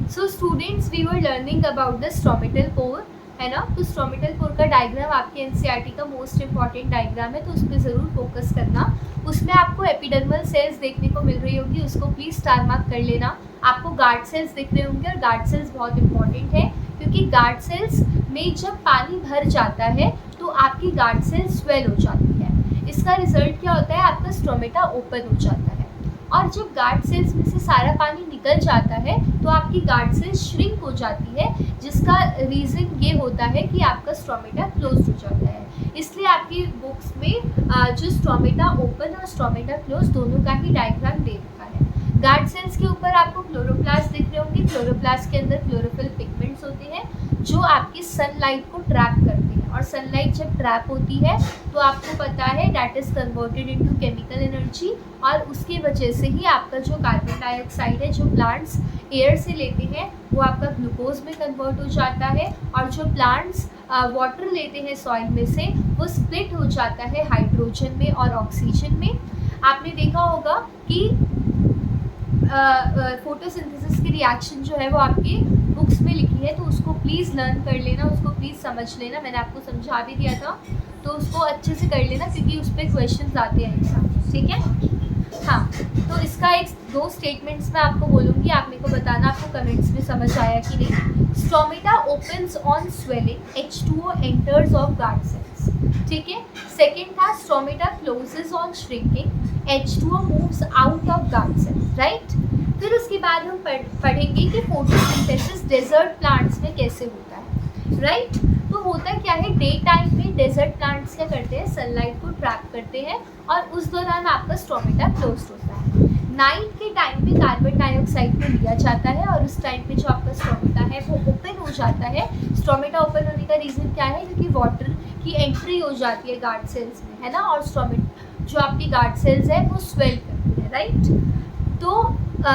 So students we were learning about the stomatal pore, है ना। तो स्टोमेटल पोर का डायग्राम आपके एनसीईआरटी का मोस्ट इंपॉर्टेंट डायग्राम है, तो उस पर ज़रूर फोकस करना। उसमें आपको एपिडर्मल सेल्स देखने को मिल रही होगी, उसको प्लीज़ स्टार मार्क कर लेना। आपको गार्ड सेल्स दिख रहे होंगे, और गार्ड सेल्स बहुत इंपॉर्टेंट है क्योंकि गार्ड सेल्स में जब पानी भर जाता है तो आपकी गार्ड सेल्स स्वेल हो जाती है। इसका रिजल्ट क्या होता है, आपका स्टोमेटा ओपन हो जाता है। और जब गार्ड सेल्स में से सारा पानी निकल जाता है तो आपकी गार्ड सेल्स श्रिंक हो जाती है, जिसका रीज़न ये होता है कि आपका स्टोमेटा क्लोज हो जाता है। इसलिए आपकी बुक्स में जो स्टोमेटा ओपन और स्टोमेटा क्लोज दोनों का ही डायग्राम दे रखा है। गार्ड सेल्स के ऊपर आपको क्लोरोप्लास्ट दिख रहे होंगे। क्लोरोप्लास्ट के अंदर क्लोरोफिल पिगमेंट्स होते हैं जो आपकी सनलाइट को ट्रैप करते हैं, और सनलाइट जब ट्रैप होती है तो आपको पता है that is converted into chemical energy, और उसकी वजह से ही आपका जो कार्बन डाइऑक्साइड है जो प्लांट्स एयर से लेते हैं वो आपका ग्लूकोज में कन्वर्ट हो जाता है, और जो प्लांट्स वाटर लेते हैं सॉइल में से वो स्प्लिट हो जाता है हाइड्रोजन में और ऑक्सीजन में। आपने देखा होगा कि फोटोसिंथेसिस की रिएक्शन जो है वो आपकी बुक्स में लिखी है, तो उसको प्लीज़ लर्न कर लेना, उसको प्लीज़ समझ लेना। मैंने आपको समझा भी दिया था, तो उसको अच्छे से कर लेना क्योंकि उस पर क्वेश्चन आते हैं एग्जाम में, ठीक है। हाँ, तो इसका एक दो स्टेटमेंट्स मैं आपको बोलूँगी, आप मेरे को बताना आपको कमेंट्स में समझ आया कि नहीं। Stomata opens on swelling, H2O enters of guard cells, ठीक है। सेकेंड था stomata closes on shrinking, H2O moves out of guard cells, right. फिर उसके बाद हम पढ़ेंगे कि फोटोसिंथेसिस डेजर्ट प्लांट्स में कैसे होता है, राइट। तो होता क्या है, डे टाइम में डेजर्ट प्लांट्स क्या करते हैं, सनलाइट को ट्रैप करते हैं और उस दौरान आपका स्टोमेटा क्लोज होता है। नाइट के टाइम पे कार्बन डाइऑक्साइड को लिया जाता है और उस टाइम पे जो आपका स्टोमेटा है वो ओपन हो जाता है। स्टोमेटा ओपन होने का रीज़न क्या है, क्योंकि वाटर की एंट्री हो जाती है गार्ड सेल्स में, है ना, और स्टोमेटा जो आपकी गार्ड सेल्स है वो स्वेल करती है, राइट। तो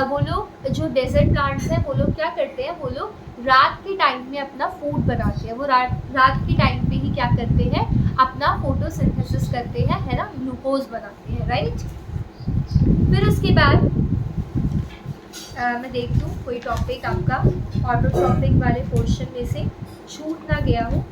वो लोग जो डेजर्ट प्लांट्स हैं वो लोग क्या करते हैं, वो लोग रात के टाइम में अपना फूड बनाते हैं। वो रात के टाइम पे ही क्या करते हैं, अपना फोटोसिंथेसिस करते हैं, है ना, ग्लूकोज बनाते हैं, राइट। फिर उसके बाद मैं देख लूँ कोई टॉपिक आपका ऑटोट्रॉपिक वाले पोर्शन में से छूट ना गया हो।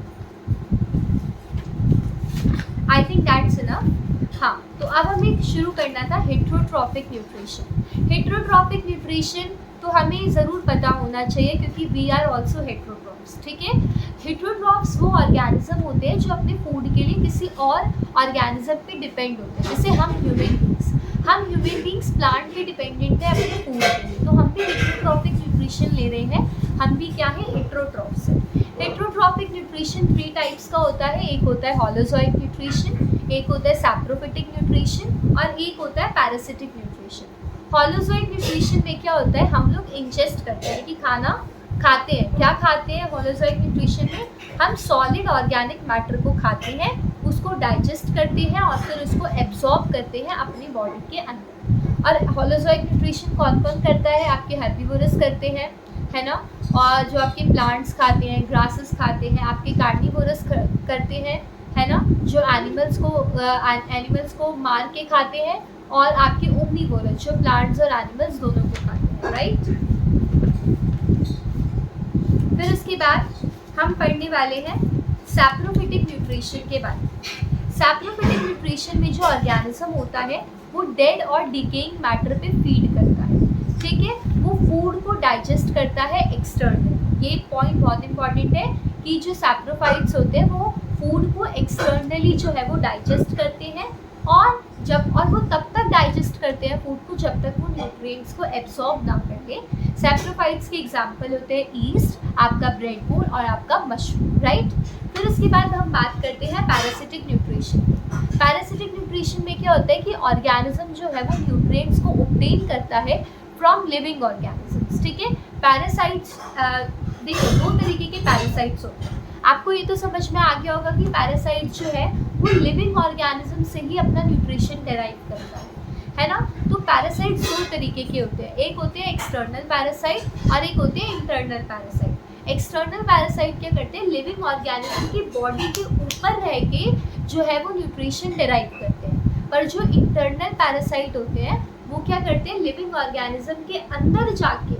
I think that's enough. हाँ, तो अब हमें शुरू करना था हेट्रोट्रॉपिक न्यूट्रिशन। हेट्रोट्रॉपिक न्यूट्रिशन तो हमें ज़रूर पता होना चाहिए क्योंकि वी आर ऑल्सो हेट्रोट्रॉप्स, ठीक है। हेट्रोट्रॉप्स वो ऑर्गेनिज्म होते हैं जो अपने फूड के लिए किसी और ऑर्गेनिज्म पे डिपेंड होते हैं। जैसे हम ह्यूमन बींग्स प्लांट पे डिपेंडेंट है अपने फूड के लिए, तो हम भी हेट्रोट्रॉपिक न्यूट्रिशन ले रहे हैं। हम भी क्या है, हेट्रोट्रॉप्स हैं। हेट्रोट्रॉपिक न्यूट्रिशन 3 टाइप्स का होता है। एक होता है होलोजोइक न्यूट्रिशन, एक होता है सैप्रोफिटिक न्यूट्रिशन, और एक होता है पैरासिटिक न्यूट्रिशन। होलोजोइक न्यूट्रिशन में क्या होता है, हम लोग इंजेस्ट करते हैं कि खाना खाते हैं। क्या खाते हैं होलोजोइक न्यूट्रिशन में, हम सॉलिड ऑर्गेनिक मैटर को खाते हैं, उसको डाइजेस्ट करते हैं और फिर उसको एब्जॉर्ब करते हैं अपनी बॉडी के अंदर। और होलोजोइक न्यूट्रिशन कौन कौन करता है, आपके हेर्बिवोरस करते हैं, है ना, और जो आपके प्लांट्स खाते हैं, ग्रासेस खाते हैं, आपके कार्निवोरस करते हैं, है ना, जो एनिमल्स को मार के खाते हैं, और आपके ओमनीवोरस जो प्लांट्स और एनिमल्स दोनों को खाते हैं, राइट। फिर उसके बाद हम पढ़ने वाले हैं सैप्रोफिटिक न्यूट्रिशन के बारे में। सैप्रोफिटिक न्यूट्रिशन में जो ऑर्गेनिज्म होता है वो डेड और डिकेइंग मैटर पे फीड करता है, ठीक है। वो फूड को डाइजेस्ट करता है एक्सटर्नल। ये पॉइंट बहुत इंपॉर्टेंट है कि जो सैप्रोफाइट्स होते हैं वो फूड को एक्सटर्नली जो है वो डाइजेस्ट करते हैं, और वो तब तक डाइजेस्ट करते हैं फूड को जब तक वो न्यूट्रिएंट्स को एब्सॉर्ब ना कर ले। सैप्रोफाइट्स के एग्जांपल होते हैं ईस्ट, आपका ब्रेड बोल और आपका मशरूम, राइट। फिर उसके बाद हम बात करते हैं पैरासिटिक न्यूट्रिशन। पैरासिटिक न्यूट्रिशन में क्या होता है कि ऑर्गेनिज्म जो है वो न्यूट्रिएंट्स को ऑब्टेन करता है फ्रॉम लिविंग ऑर्गेनिजम्स, ठीक है। पैरासाइट्स, देखो 2 तरीके के पैरासाइट्स होते हैं। आपको ये तो समझ में आ गया होगा कि पैरासाइट जो है वो लिविंग ऑर्गेनिज्म से ही अपना न्यूट्रिशन डेराइव करता है ना। तो पैरासाइट्स 2 तरीके के होते हैं, एक होते हैं एक्सटर्नल पैरासाइट और एक होते हैं इंटरनल पैरासाइट। एक्सटर्नल पैरासाइट क्या करते हैं, लिविंग ऑर्गेनिज्म की बॉडी के ऊपर रह के जो है वो न्यूट्रिशन डेराइव करते हैं, पर जो इंटरनल पैरासाइट होते हैं वो क्या करते हैं, लिविंग ऑर्गेनिज्म के अंदर जाके